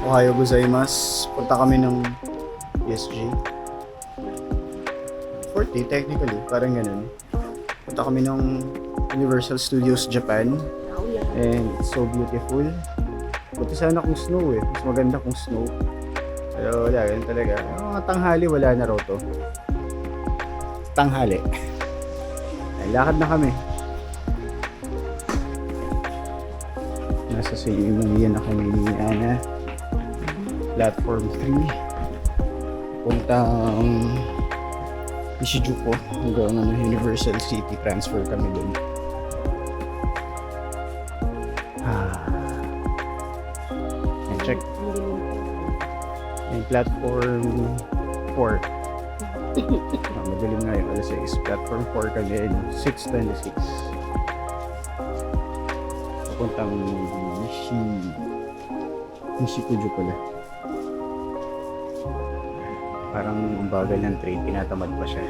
Ohayo gozaimasu. Punta kami ng ESG. 40 technically, parang ganun. Punta kami ng Universal Studios Japan. And it's so beautiful. Buti sana kung snow eh. Mas maganda kung snow. Pero wala, yun talaga. Yung mga tanghali, wala na raw to. Tanghali. Ay, lakad na kami. Nasa Seinuyan na kami ni Ana. Platform 3. Puntang Ishijuku. Hanggang Universal City. Transfer kami dun. Check. Yung platform 4. Madaling nga yung alas 6. Platform 4 kami. 6:26. Papuntang Nishikuju pala. Parang ang bagal ng train. Tinatamad pa siya.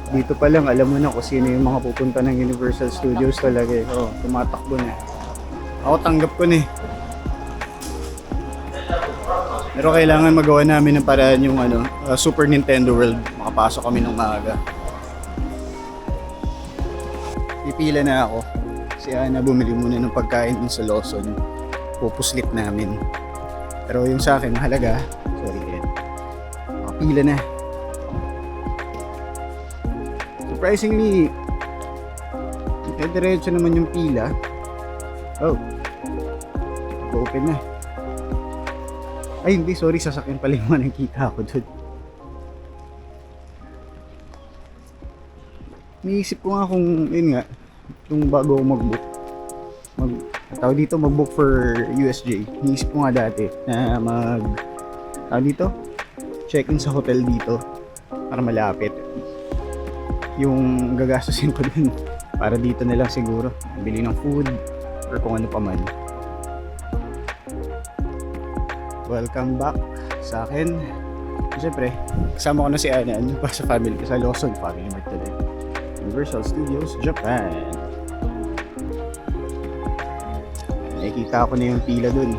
Dito pa lang, alam mo na kung sino yung mga pupunta ng Universal Studios talaga eh. Oh, tumatakbo na. Ako tanggap ko na eh. Pero kailangan magawa namin ng paraan yung Super Nintendo World. Makapasok kami ng maaga. Pipila na ako. Si Ana bumili muna ng pagkain dun sa Lawson. Pupuslit namin. Pero yung sa akin, mahalaga. Sorry Ed. Makapila na. Surprisingly, diretso naman yung pila. Oh, open na. Ay hindi, sorry, sasakyan pala yung nakikita ko doon. Niisip ko nga kung, yun nga, yung bago mag-book, mag-book for USJ. Niisip ko nga dati na check-in sa hotel dito para malapit. Yung gagastusin ko dun para dito na lang siguro bili ng food or kung ano pa man. Welcome back sa akin. Siyempre, kasama ko na si Ana pa sa family ko sa Lawson Family Mart today. Universal Studios Japan. Nakikita ko na yung pila dun.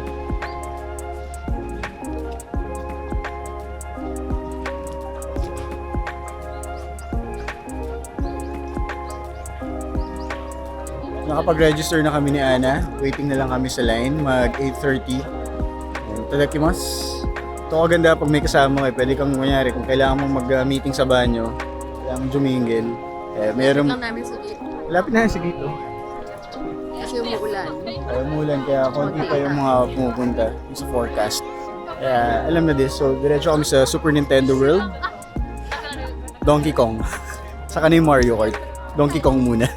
Nakapag-register na kami ni Ana. Waiting na lang kami sa line. Mag 8:30. Tadakimasu. Ito kaganda pag may kasama kayo. Pwede kang kunyari kung kailangan mong mag-meeting sa banyo. Kailangan mong jumingin. Meron... lang namin sa gate. Lapit na sa gate. Kasi umuulan. Umulan kaya konti pa yung mga pumupunta sa forecast. Kaya alam na this. So diretso kami sa Super Nintendo World. Donkey Kong. Saka na yung Mario Kart. Donkey Kong muna.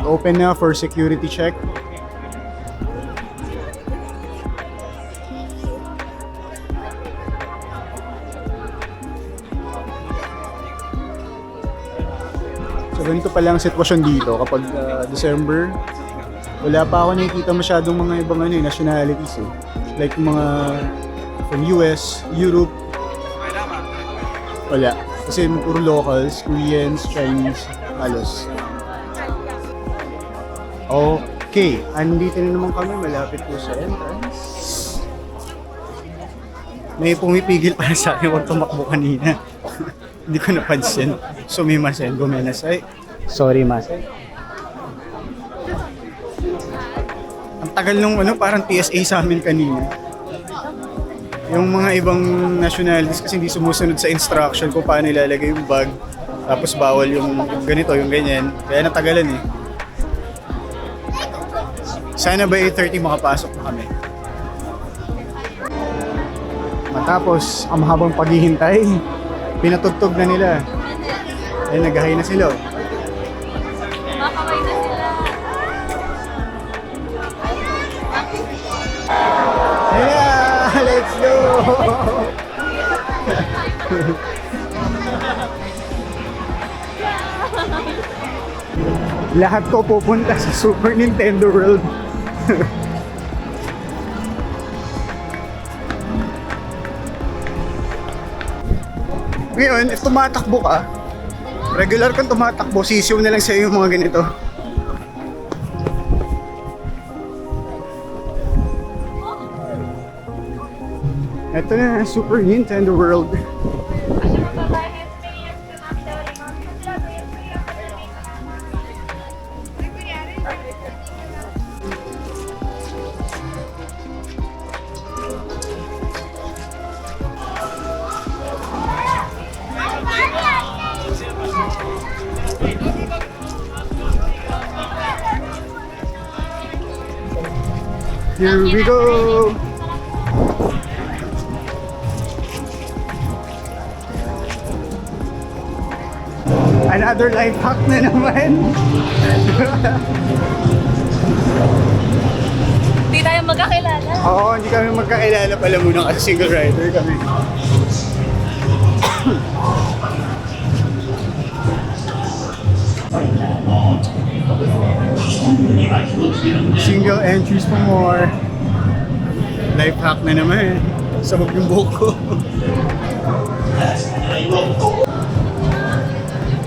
Open na for security check. So ganito pala ang sitwasyon dito kapag December. Wala pa ako nakikita masyadong mga ibang nationalities eh. Like mga from US, Europe. Wala. Kasi puro locals, Koreans, Chinese, halos. Okay, andito na naman kami, malapit po sa entrance. May pumipigil para sa akin, huwag tumakbo kanina. Hindi ko napansin. Sumimasen, gumenasay. Sorry, Masay. Ang tagal nung parang TSA sa amin kanina. Yung mga ibang nationalities kasi hindi sumusunod sa instruction kung paano ilalagay yung bag. Tapos bawal yung ganito, yung ganyan. Kaya natagalan eh. Sana by 8:30 makapasok na kami. Matapos ang mahabang paghihintay, pinatugtog na nila. Ay, nag-hi na sila. Makaway na sila. Yeah! Let's go! Lahat ko pupunta sa Super Nintendo World. Ngayon, if tumatakbo ka, regular kang tumatakbo, sisiw na lang sa'yo yung mga ganito. Ito na, Super Nintendo World. Here we go! Another life hack na naman! Hindi tayo magkakilala. Oo, hindi kami magkakilala pala muna kasi single rider kami. Single entries for more. Life hack na naman. Sabog yung buhok ko.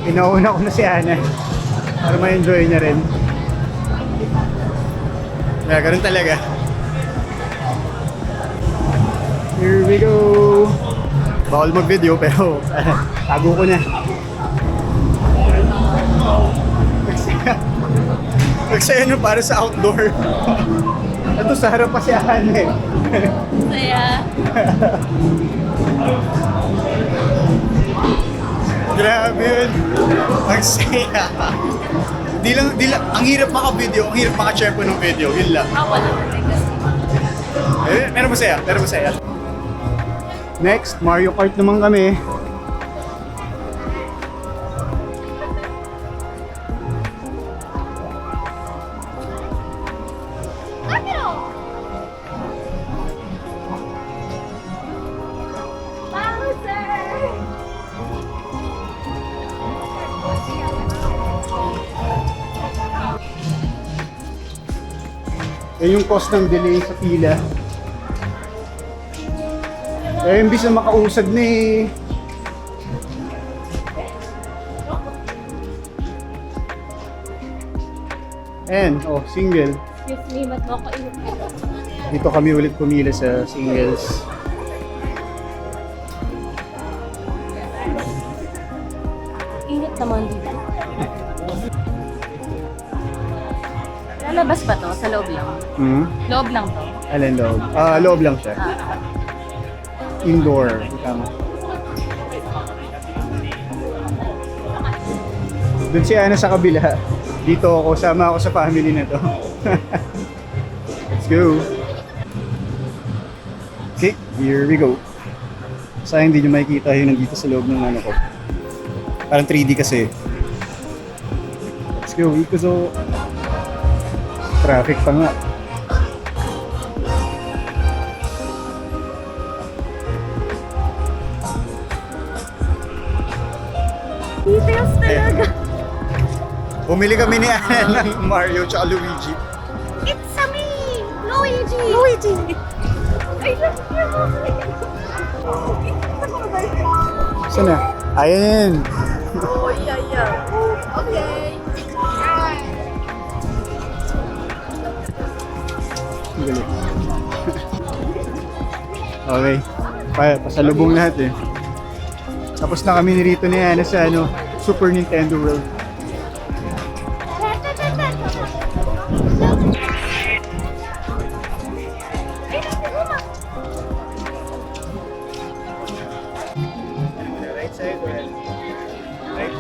Inauna ko na si Ana para ma-enjoy niya rin. Yeah, ganun talaga. Here we go! Bawal mag-video pero tago ko na. Nagsaya na para sa outdoor. Ito sa harap pa si Ana eh. Saya. Grabe yun. Ang saya. Di lang, ang hirap maka-video, ang hirap maka-share po ng video. Yun lang. Wala natin kasi. Pero masaya, pero masaya. Next, Mario Kart naman kami. Yan yung cost ng delay sa pila. Eh, imbis na makausad na eh. And, oh, single. Excuse me, ba't mo ako Dito kami ulit pumila sa singles. Init naman dito. Lalabas ba to? Sa loob lang? Hmm? Loob lang to? Alin loob? Loob lang siya. Indoor. Tama. Doon si Ana sa kabila. Dito ako, sama ako sa family na to. Let's go. Okay, here we go. Sayang hindi nyo makikita yung nandito sa loob ng ano ko. Parang 3D kasi. Let's go, Ikuzo. Traffic pa nga. Details talaga. Bumili kami ni Ana ng Mario tsaka Luigi. It's a me! Luigi! Luigi! I love you! Saan na? Ayun! Oh, yeah. Okay. Galing. Okay. Pasalubong lahat eh. Tapos na kami nirito ni Ana sa Super Nintendo World. Right side or right?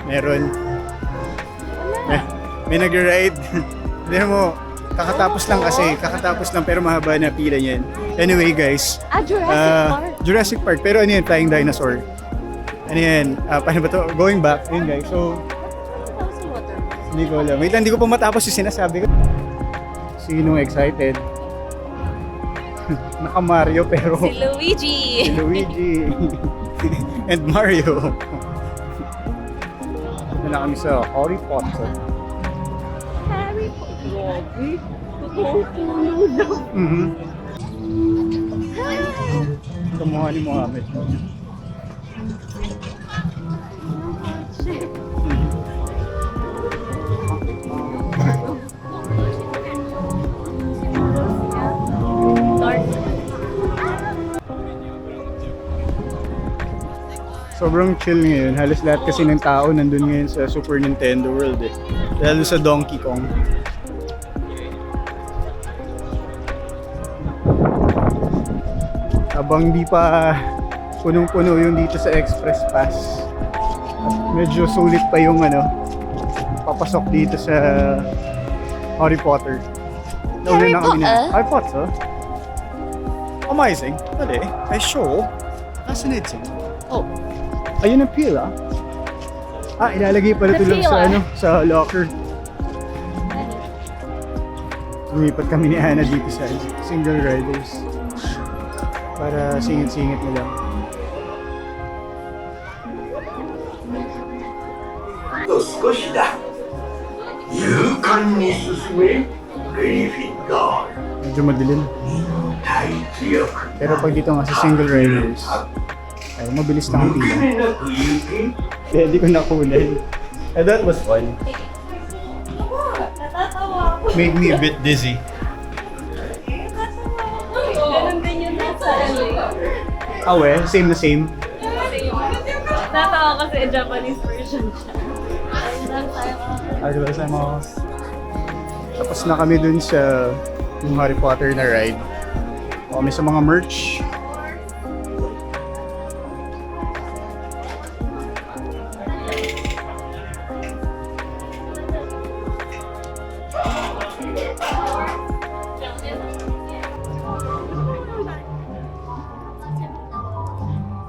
Meron. May nag-ride. Hindi mo, kakatapos lang pero mahaba na pila niyan. Anyway guys, Jurassic Park, pero ano yan, Flying Dinosaur. Ano yan, paano ba to? Going back, yun guys. So, hindi ko alam. Wait lang, hindi ko pa matapos yung sinasabi ko. Sinong excited? Naka Mario pero Si Luigi. si Luigi and Mario. Ito na kami sa Harry Potter. Harry Potter. Totoo puno daw. Kamukha ni Mohammed. Dark. Sobrang chill ngayon. Halos lahat kasi ng tao nandun ngayon sa Super Nintendo World eh. Lalo sa Donkey Kong. Habang di pa punong-puno yung dito sa Express Pass. Medyo sulit pa yung papasok dito sa Harry Potter. Nauna Harry na kami Potter? Harry Potter? Amazing. Dali. I sure. Fascinating. Oh. Ayun ang pila. Ilalagay pala The ito lang sa pila. sa locker. Lumipat kami ni Ana dito sa single riders. Para singit-singit mo lang. 少しだ。勇敢に進め、グリフィンドール。 Medyo madilim. 大強く。 Pero pag dito nga sa single riders, ay mabilis na ang 抜け pila. 目なく行け。 Kaya di ko nakunan. And that was fun. Made me a bit dizzy. Ganun din yung nasa Same na same. Natawa kasi Japanese version siya. Tapos na kami dun sa yung Harry Potter na ride. Kami sa mga merch.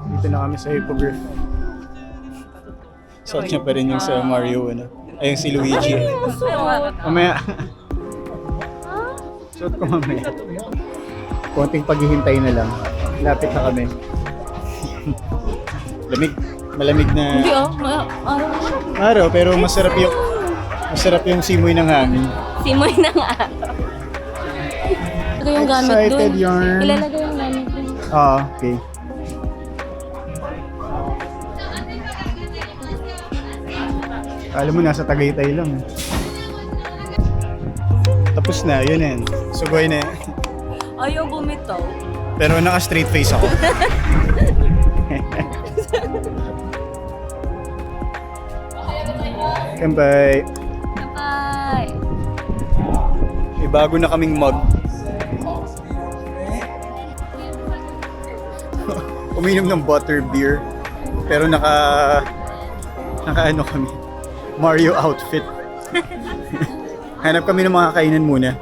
Dito na kami sa Hippogriff. Suot niya pa rin yung sa Mario, Ay, yung si Luigi. Mamaya. Suot ko mamaya. Konting paghihintay na lang. Lapit na kami. Lamig. Malamig na Hindi araw, pero masarap yung simoy ng hangin. Simoy na nga. Ilagay yung gamit dun. Excited yarn. Ilalagay yung gamit dun. Okay. Alam mo, nasa Tagaytay lang. Tapos na, yun yan. Sugoi na yan. Ayaw bumitaw. Pero naka-straight face ako. Kambay. Bye! May bago na kaming mug. Uminom ng butter beer. Pero naka kami. Mario outfit. Hanap kami ng mga kainan muna.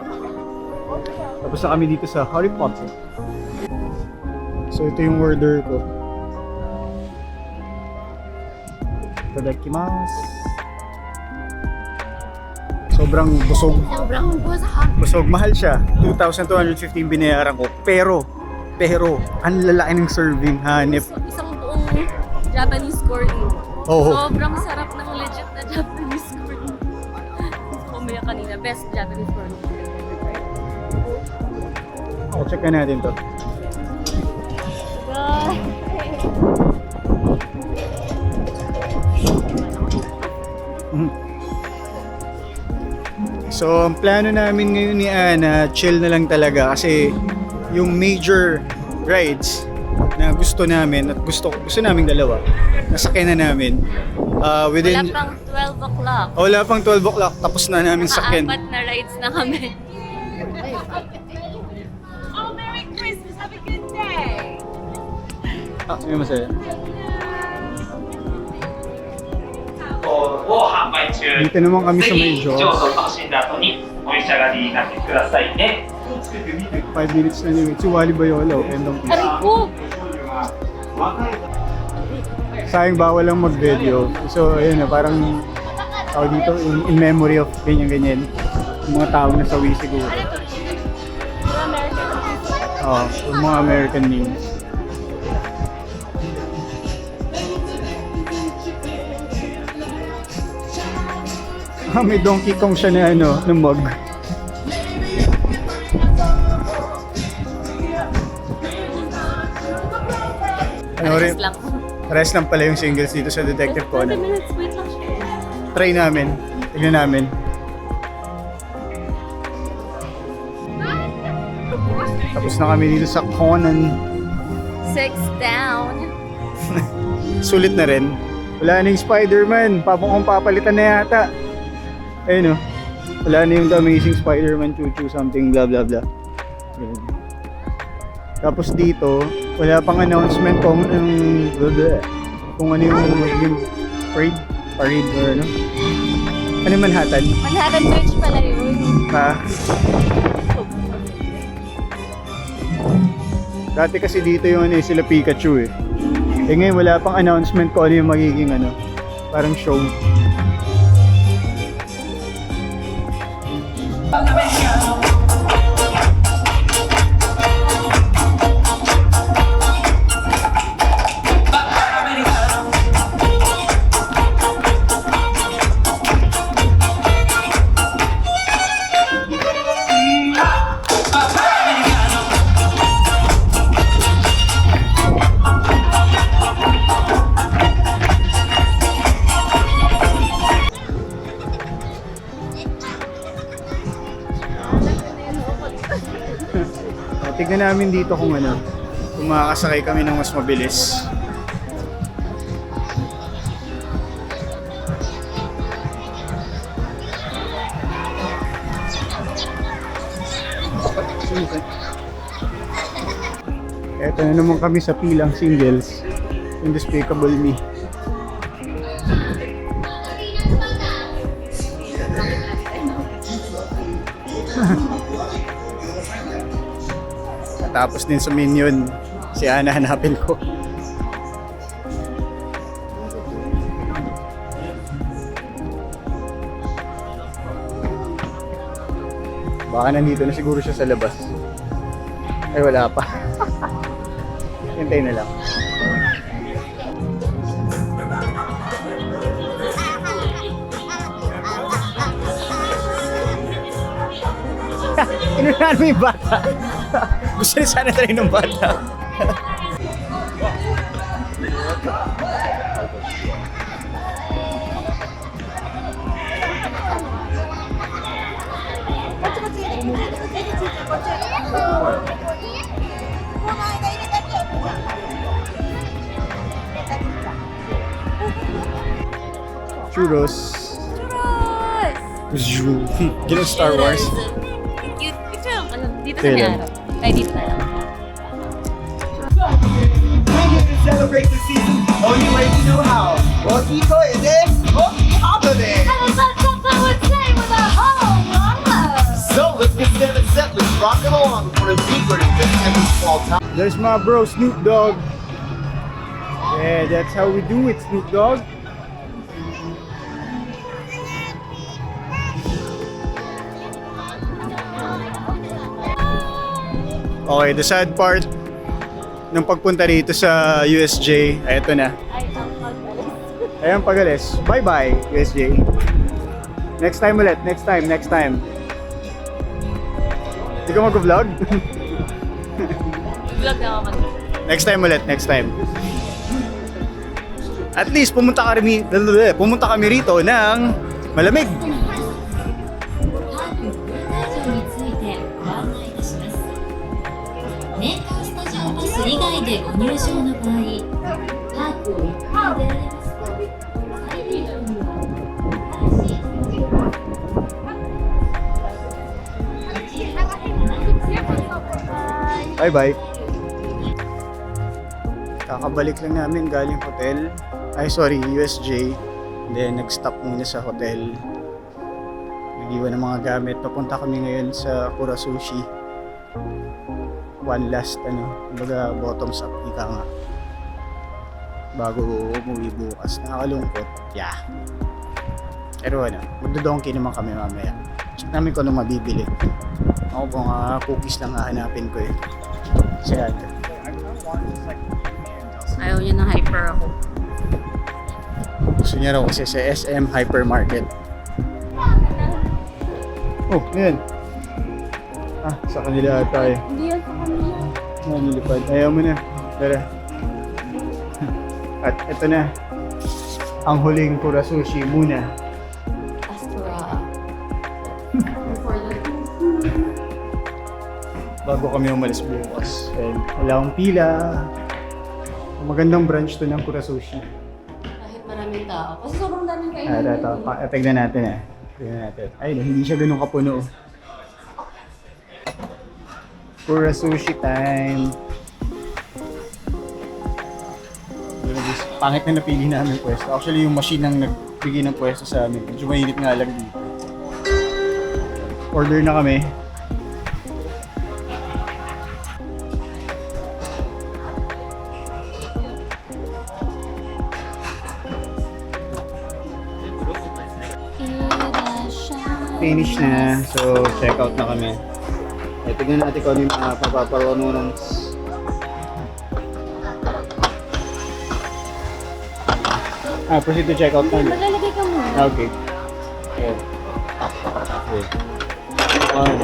Tapos na kami dito sa Harry Potter. So ito yung order ko. Itadakimasu. Sobrang busog. Sobrang busog. Busog. Mahal siya. 2,215 binayaran ko. Pero, ang lalaki ng serving. Hanip. Isang buong Japanese corn. Oo. Sobrang sarap ng legit na Japanese corn. Kumaya kanina, best Japanese corn. Check na natin to. So, ang plano namin ngayon ni Ana, chill na lang talaga kasi yung major rides na gusto namin at gusto namin dalawa, nasakyan na namin. Wala pang 12 o'clock. Wala pang 12 o'clock, tapos na namin sakyan. Naka-apat na rides na kami. Oh, Merry Christmas! Have a good day! May masaya. を販売中。 Dito naman kami ぜ sa may ひ上 Jaws. 手を楽しんだ後にお召し上がりになってくださいね。 5 minutes na yun. Si Wally Bayola, end of Aray ko! Sayang bawal lang mag-video. So, ayun na, parang tao dito, in memory of ganyan-ganyan. Yung mga taong nasawi siguro. yung mga American names. May Donkey Kong siya na na mug. Parehas lang. Parehas lang pala yung singles dito sa Detective 20 Conan. minutes, wait lang siya. Try namin. Tignan namin. Tapos na kami dito sa Conan. 6 down. Sulit na rin. Wala na yung Spider-Man. Mukhang papalitan na yata. Ayun o. Wala na yung The Amazing Spider-Man Choo-Choo something blah blah blah. Ganun. Tapos dito, wala pang announcement kung ano yung magiging parade or ano. Ano yung Manhattan? Manhattan Bridge pala yun. Dati kasi dito yung sila Pikachu eh. Eh ngayon wala pang announcement kung ano yung magiging parang show. Tignan namin dito kung kung makakasakay kami ng mas mabilis. Eto na naman kami sa pilang singles, yung Despicable Me. Tapos din sa Minion, si Ana hanapin ko. Baka nandito na siguro siya sa labas. Ay wala pa. Hintay na lang. Inunahan mo yung bata. Gusto niya sana tayo ng bata. Churros. Churros! Ginaw Star Wars. Cute. Ito lang. Dito sa may araw. Ay, dito na lang. We're here to celebrate the season. Oh, you already know how. Mojito is it? Mojito it. So let's get together set. Let's rock it along for a deeper to every small time. There's my bro Snoop Dogg. Yeah, that's how we do it, Snoop Dogg. Okay, the sad part nung pagpunta dito sa USJ, ay ito na. Ayan pagalis. Bye-bye, USJ. Next time ulit, next time. Hindi ka mag-vlog? Vlog na ako mag Next time. At least pumunta kami rito ng malamig. 年間スタジオパス以外でご入場の場合、パークを一般で出られますと、最低限には新しいスタジオパス。Bye-bye. Kakabalik lang namin galing hotel. Ay sorry, USJ. Then nag-stop muna sa hotel. Nag-iwan ng mga gamit. Papunta kami ngayon sa Kura Sushi. One last kumbaga bottoms up ika nga. Bago umuwi bukas. Nakakalungkot. Yeah. Pero magdo-donkey naman kami mamaya. Check namin kung ano mabibili. Ako po cookies lang hahanapin ko eh. Si ate. Ayaw niya ng hyper ako. Gusto niya raw kasi sa SM Hypermarket. Oh, ayan. Ah, sa kanila ata eh. Hindi yan sa kanila. Nilipad. Ayaw mo na. Tara. At ito na. Ang huling Kura Sushi muna. Astra. Bago kami umalis bukas. And wala akong pila. Magandang branch to ng Kura Sushi. Kahit maraming tao. Kasi sobrang daming Ah, kainan. ito. Tignan natin eh. Tignan natin. Ay, hindi siya ganun kapuno. Kura Sushi time. Pangit na napili namin pwesto. Actually, yung machine ang nagbigay ng pwesto sa amin. Medyo mainit nga lang dito. Order na kami. Finish na. So, check out na kami. Ay, tignan natin kung ano yung mga papaparununans. Ah, proceed to check out na. Maglalagay ka muna. Okay. Ayan. Okay. One.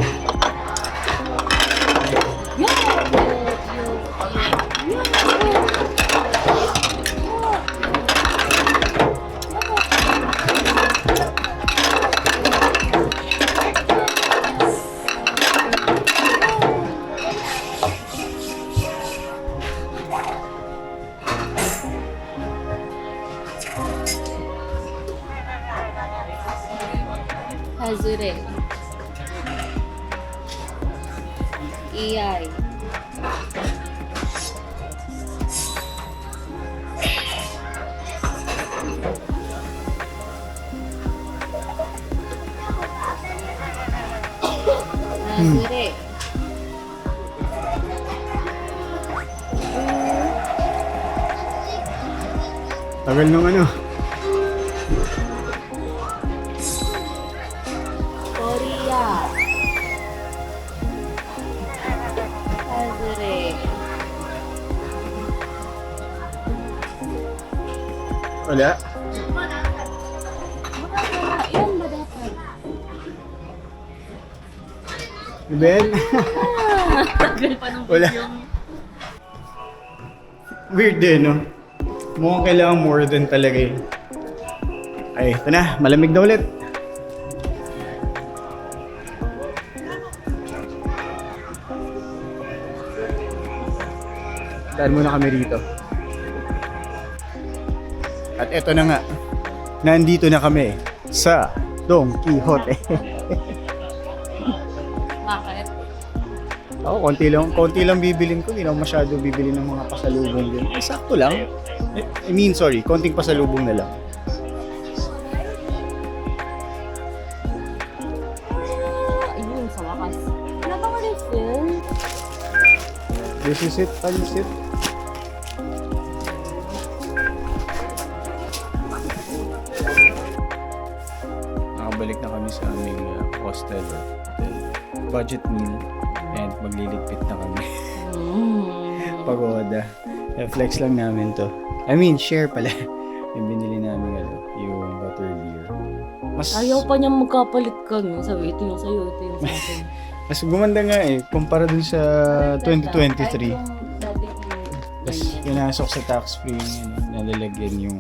Hazure. Iyay. Hazure. Tagal nung ano. Korea. Hazure. Wala. Yan ba dapat? Ben? Tagal pa nung Wala. Weird din, no? Mukhang kailangan more than talaga eh. Ay, ito na. Malamig na ulit. Dahil muna kami rito. At eto na nga. Nandito na kami sa Don Quixote. Bakit? Ako, konti lang bibilin ko. Hindi na ako masyado bibili ng mga pasalubong din. Eh, sakto lang. Konting pasalubong na lang. Ayun, sa wakas. Napaka-refill. This is it, pansit. Nakabalik na kami sa aming hostel. Budget meal. And magliligpit na kami. Pagoda. Flex lang namin to. I mean, share pala. Yung binili namin yung butter beer. Ayaw pa niya magkapalit ka, no? Sabi, ito yung sa'yo, ito yung sa akin. Mas gumanda nga eh, kumpara dun sa 2023. Tapos pinasok sa tax-free, nalalagyan yung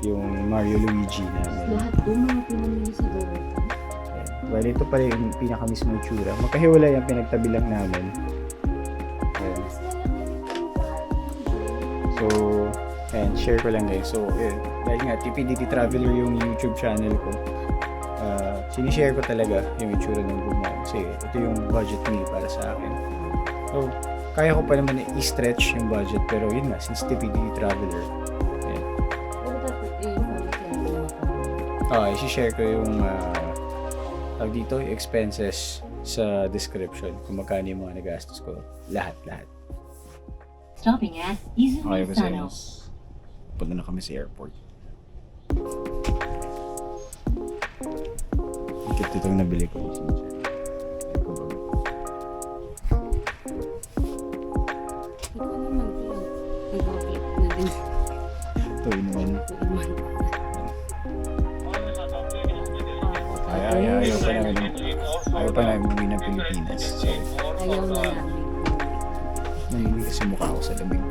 yung Mario Luigi namin. Lahat doon mga pinamili sa Dota. Well, ito pala yung pinaka-mismo tsura. Magkahiwalay ang pinagtabi lang namin. Ayan. So, ayan, share ko lang guys. So, dahil nga, TPDT Traveler yung YouTube channel ko. Sinishare ko talaga yung itsura ng room namin. Kasi ito yung budget meal para sa akin. So, kaya ko pa naman i-stretch yung budget. Pero yun nga, since TPDT Traveler, ayan. I-share ko yung dito, yung expenses sa description. Kung magkano yung mga nagastos ko. Lahat. Stopping at Okay, Izumi kasi Sano. punta na kami sa airport. Ikit itong nabili ko. Ikaw naman, nag-click na din. 2 in 1. Tuiman. Ayaw pa namin umuwi ng Pilipinas. So, Ayaw na namin. nangiwi kasi mukha ko sa lamig.